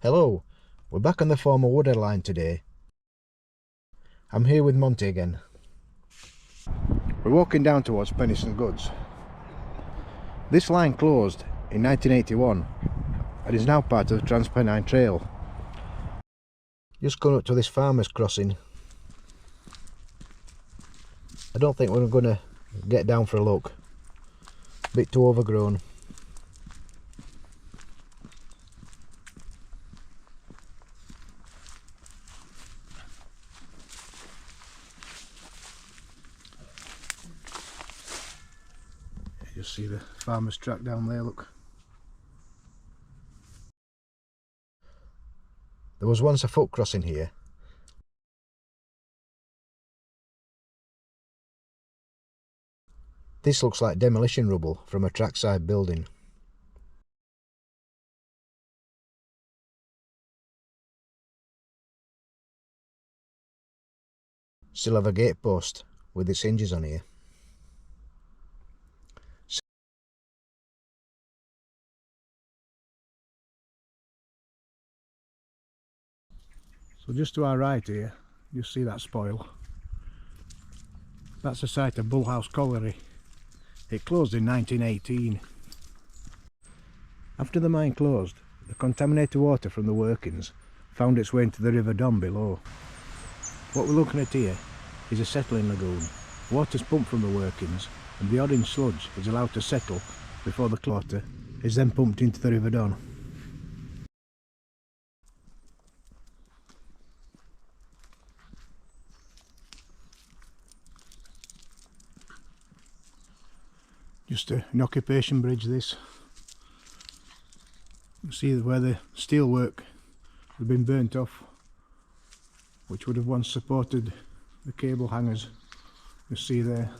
Hello, we're back on the former Woodhead line today. I'm here with Monty again. We're walking down towards Penistone Goods. This line closed in 1981 and is now part of the Trans Pennine Trail. Just going up to this farmer's crossing. I don't think we're going to get down for a look. A bit too overgrown. You see the farmer's track down there, look. There was once a foot crossing here. This looks like demolition rubble from a trackside building. Still have a gate post with its hinges on here. So just to our right here, you see that spoil. That's the site of Bullhouse colliery. It closed in 1918. After the mine closed, the contaminated water from the workings found its way into the River Don below. What we're looking at here is a settling lagoon. Water's pumped from the workings and the orange sludge is allowed to settle before the water is then pumped into the River Don. Just an occupation bridge this. You see where the steelwork has been burnt off, which would have once supported the cable hangers you see there.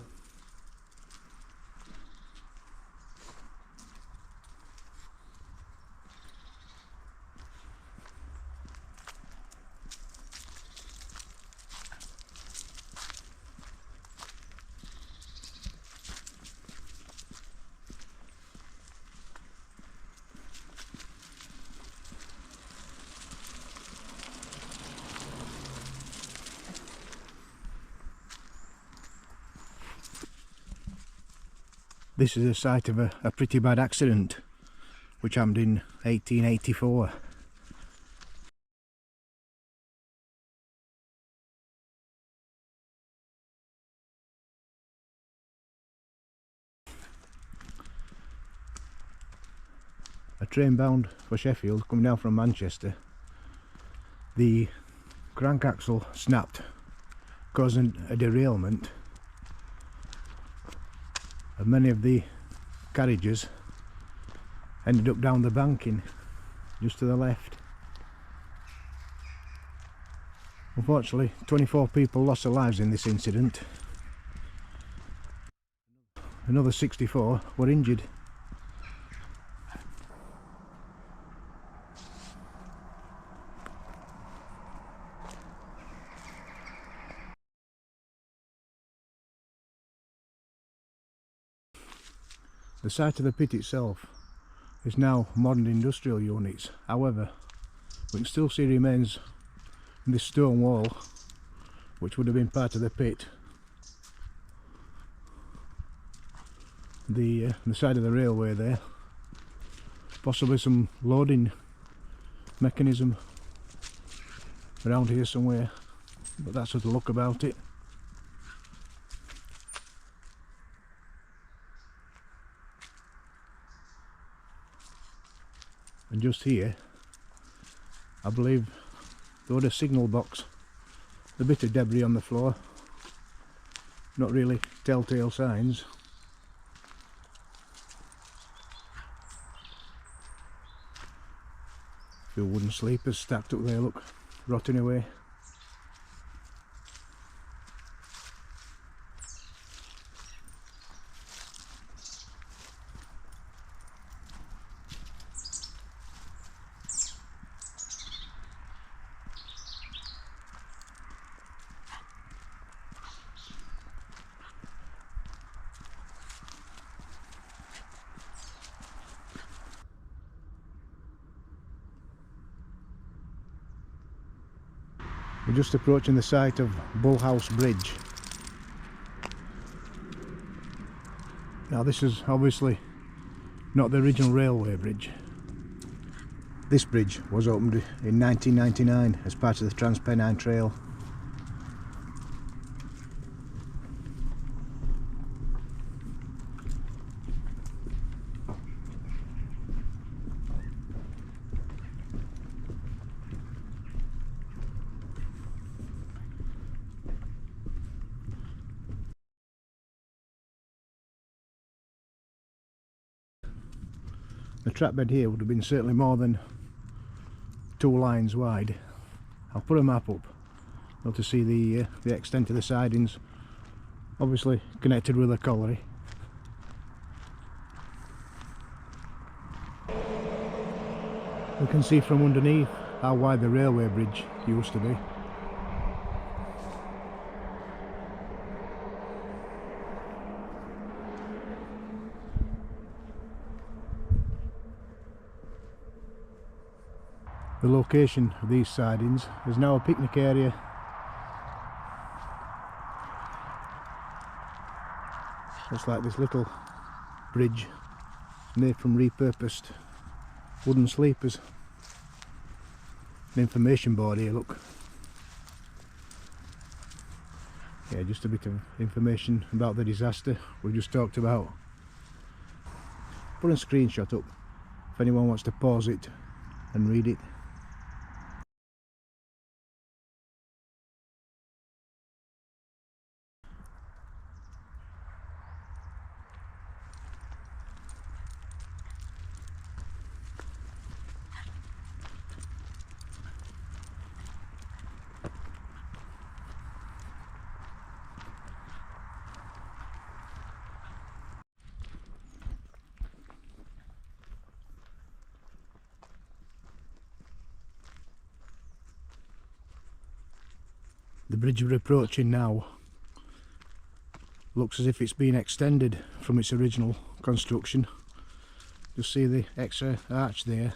This is the site of a pretty bad accident which happened in 1884. A train bound for Sheffield coming down from Manchester. The crank axle snapped, causing a derailment. And many of the carriages ended up down the banking just to the left. Unfortunately, 24 people lost their lives in this incident. Another 64 were injured. The site of the pit itself is now modern industrial units. However, we can still see remains in this stone wall which would have been part of the pit. The side of the railway there, possibly some loading mechanism around here somewhere, but that's what the look about it. And just here, I believe there was a signal box, a bit of debris on the floor, not really telltale signs. A few wooden sleepers stacked up there, look, rotting away. We're just approaching the site of Bullhouse Bridge. Now this is obviously not the original railway bridge. This bridge was opened in 1999 as part of the Trans Pennine Trail. The track bed here would have been certainly more than 2 lines wide. I'll put a map up to see the extent of the sidings, obviously connected with a colliery. We can see from underneath how wide the railway bridge used to be. The location of these sidings is now a picnic area. Looks like this little bridge made from repurposed wooden sleepers. An information board here, look. Yeah, just a bit of information about the disaster we just talked about. Put a screenshot up if anyone wants to pause it and read it. The bridge we're approaching now looks as if it's been extended from its original construction. You'll see the extra arch there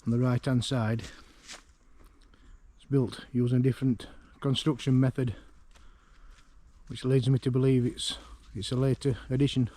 on the right hand side. It's built using a different construction method, which leads me to believe it's a later addition.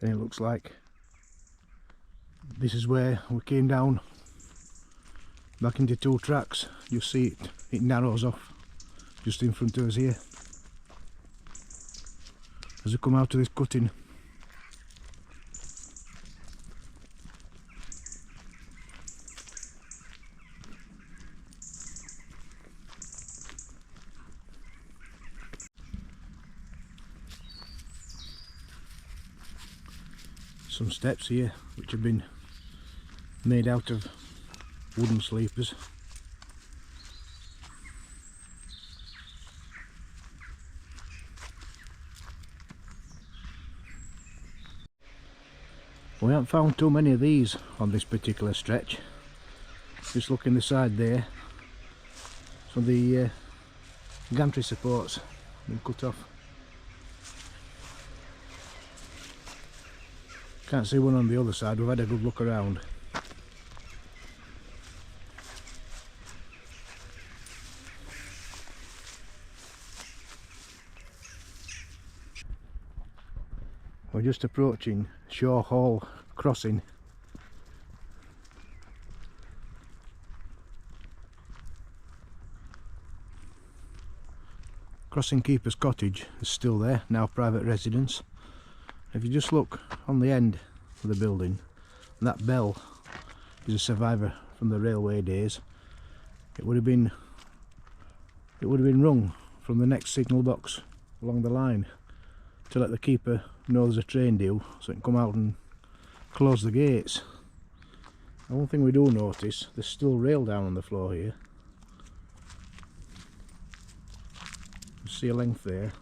And it looks like this is where we came down back into 2 tracks. You see it narrows off just in front of us here as we come out of this cutting. Some steps here which have been made out of wooden sleepers. We haven't found too many of these on this particular stretch. Just look in the side there. So the gantry supports have been cut off. Can't see one on the other side. We've had a good look around. We're just approaching Shaw Hall crossing. Crossing Keeper's Cottage is still there, now private residence. If you just look on the end of the building, that bell is a survivor from the railway days. It would have been rung from the next signal box along the line to let the keeper know there's a train due, so it can come out and close the gates. And one thing we do notice, there's still rail down on the floor here. You see a length there.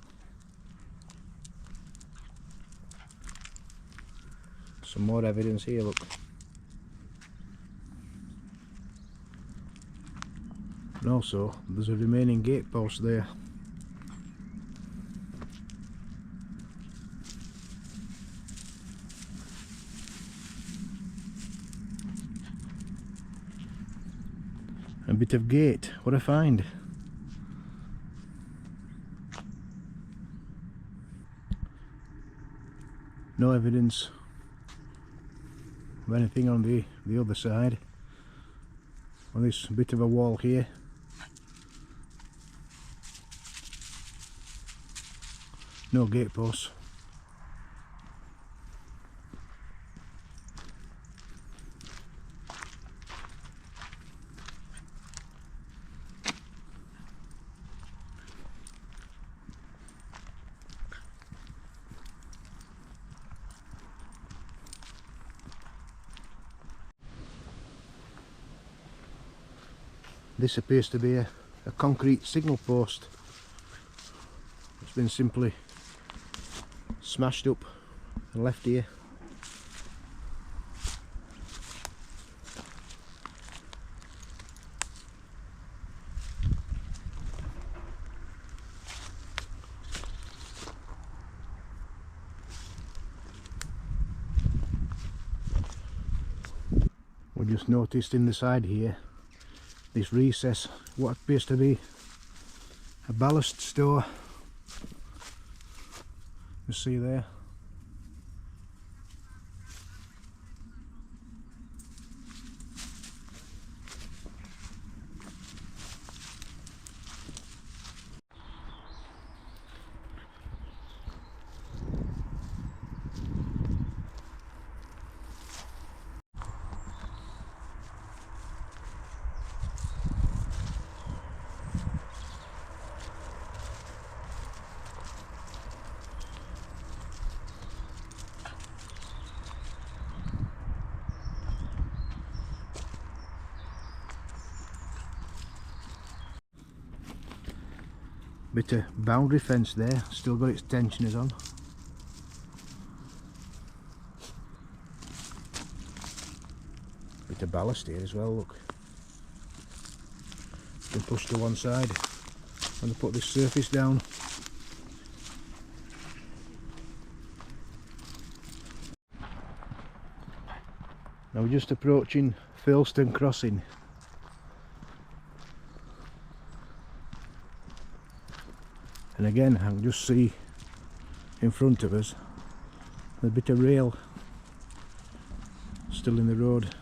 Some more evidence here, look. And also, there's a remaining gate post there. A bit of gate, what a find. No evidence of anything on the other side. On this bit of a wall here. No gate posts. This appears to be a concrete signal post. It's been simply smashed up and left here. We just noticed in the side here this recess, what appears to be a ballast store. You see there. Bit of boundary fence there, still got its tensioners on. Bit of ballast here as well, look. Been pushed to one side and they put this surface down. Now we're just approaching Filston Crossing. And again, I can just see in front of us a bit of rail still in the road.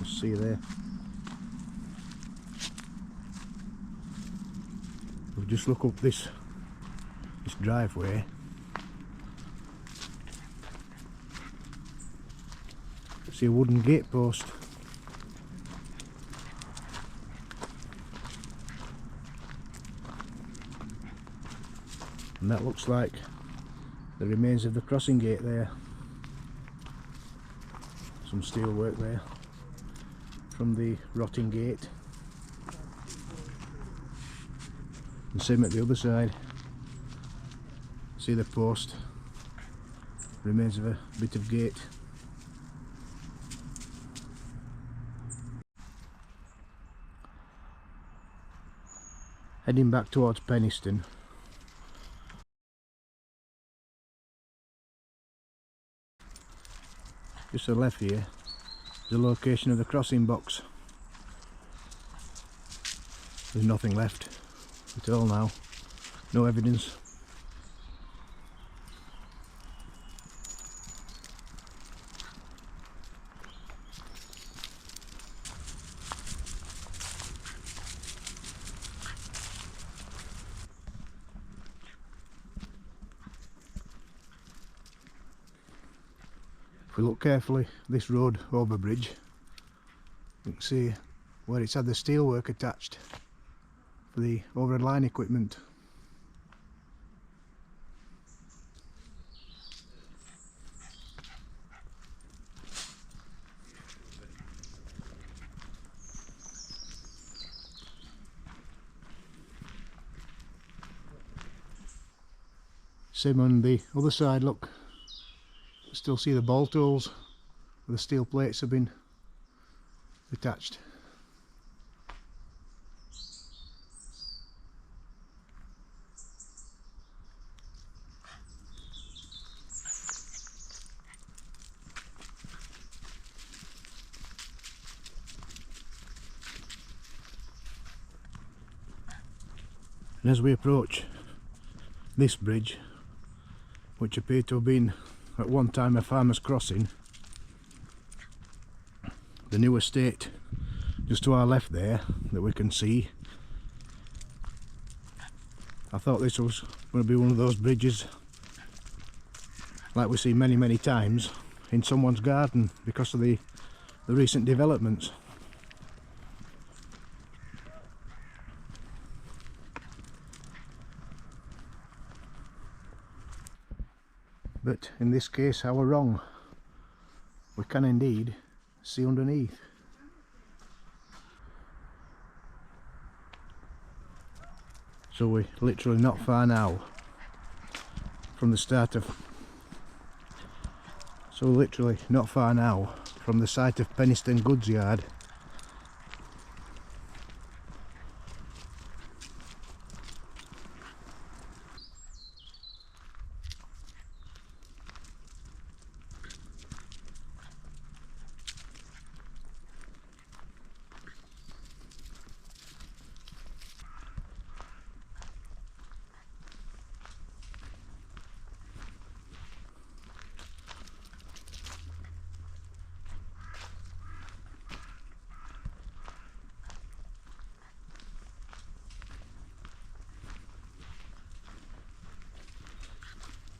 Just see there. We'll just look up this driveway. See a wooden gate post. And that looks like the remains of the crossing gate there. Some steel work there from the rotting gate. And same at the other side. See the post, remains of a bit of gate. Heading back towards Penistone. Just to the left here, the location of the crossing box. There's nothing left at all now, no evidence. If we look carefully, this road overbridge, you can see where it's had the steelwork attached. for the overhead line equipment. Same on the other side, look. Still see the ball tools where the steel plates have been attached. And as we approach this bridge, which appeared to have been at one time a farmer's crossing, the new estate just to our left there that we can see, I thought this was going to be one of those bridges like we see many times in someone's garden because of the recent developments. But in this case I were wrong. We can indeed see underneath. So we're literally not far now from the start of... So literally not far now from the site of Penistone Goods yard.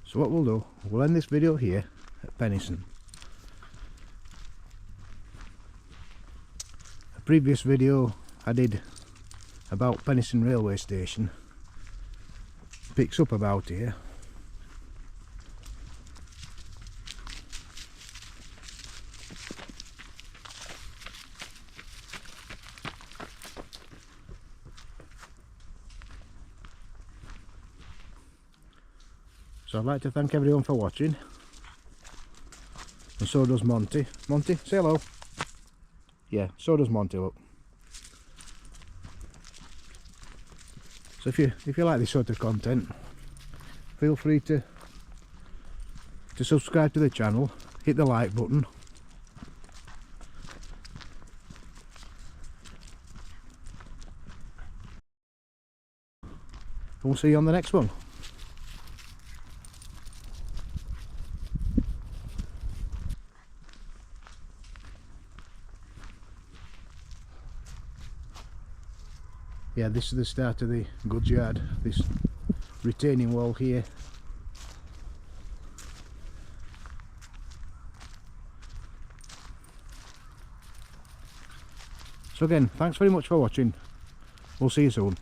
So what we'll do, we'll end this video here at Penistone. A previous video I did about Penistone railway station picks up about here. So I'd like to thank everyone for watching, and so does Monty. Monty, say hello. Yeah, so does Monty, look. So if you like this sort of content, feel free to subscribe to the channel, hit the like button. We'll see you on the next one. Yeah, this is the start of the goods yard, this retaining wall here. So again, thanks very much for watching. We'll see you soon.